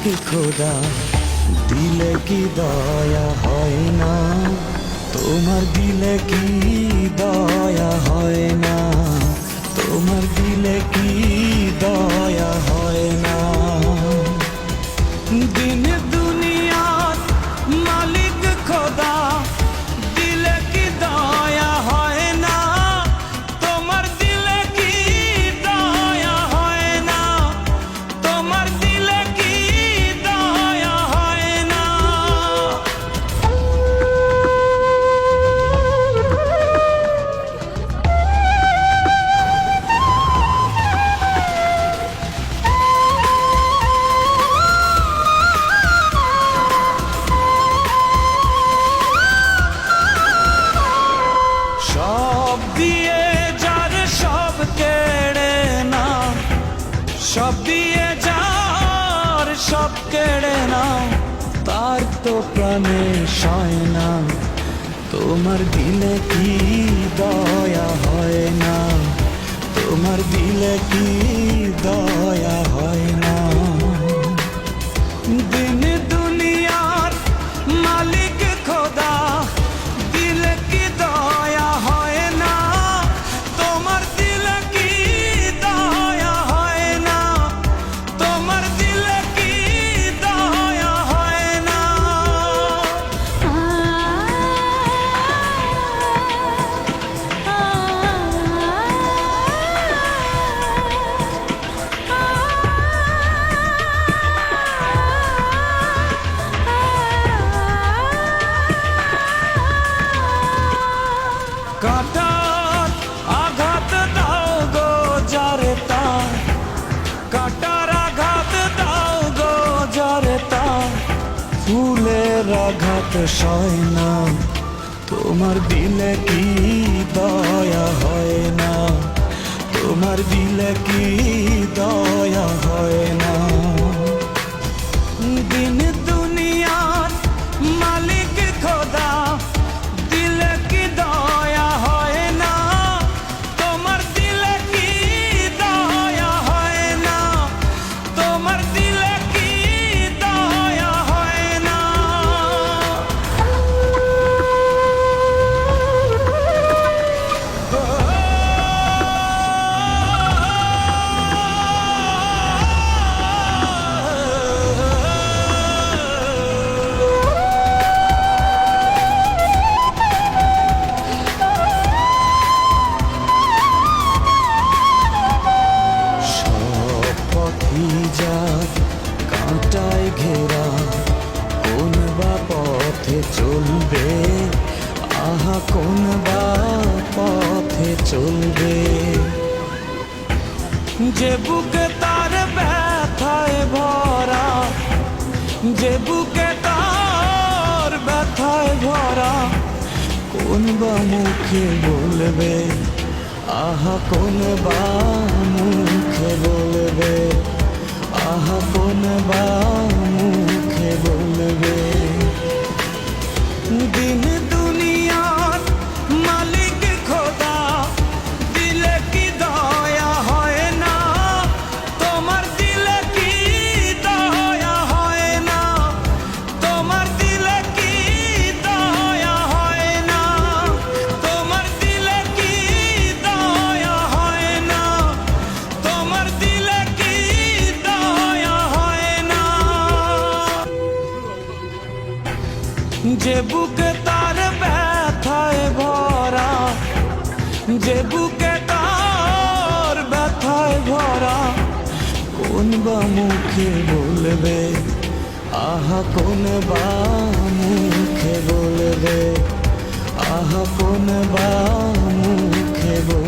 খোদা দিলে কি দয়া হয় না, তোমার দিলে কি দয়া হয় না, তোমার দিলে কি দয়া হয় না। দিন দুনিয়ার মালিক খোদা দিলে কি দয়া হয় না, তোমার দিলে কি দয়া হয় না, তোমার দিলে কি দয়া হয় না। সব দিয়ে যার সব কেড়ে না, সব দিয়ে যার সব কেড়ে না, তার তো প্রাণে সয় না, তোমার দিলে কি দয়া হয় না, তোমার দিলে কি দয়া হয় না। দিন দুনিয়ার মালিক খোদা দিলে কি দয়া হয় না, তোমার দিলে কি দয়া হয় না, তোমার দিলে কি দয়া হয় না। কাটার আঘাত দাও গো যারে তার, কাটার আঘাত দাও গো যারে তার, ফুলের আঘাত সয় না, তোমার দিলে কি দয়া হয় না, তোমার দিলে কি দয়া হয় না। দিন দুনিয়ার মালিক খোদা দিলে কি দয়া হয় না, তোমার দিলে কি দয়া হয় না, তোমার দিলে কি দয়া হয় না। কাঁটায় ঘেরা কোন বা পথে চলবে, আহা কোন বা পথে চলবে। যে বুকে তার ব্যথায় ভরা, যে বুকে তার ব্যথায় ভরা, কোন বা মুখে বলবে, আহা কোন বা মুখে বলবে, আহা কোন বা মুখে বলবে। দিন দুনিয়ার মালিক খোদা দিলে কি দয়া হয় না, তোমার দিলে কি দয়া হয় না, তোমার দিলে কি দয়া হয় না, তোমার দিলে কি দয়া হয় না, তোমার দিলে কি দয়া হয় না। যে বুকে তার ব্যথায় ভরা, যে বুকে তার ব্যথায় ভরা, কোন বা মুখে বলবে, আহা কোন বা মুখে বলবে, আহা কোন বা মুখে বলবে।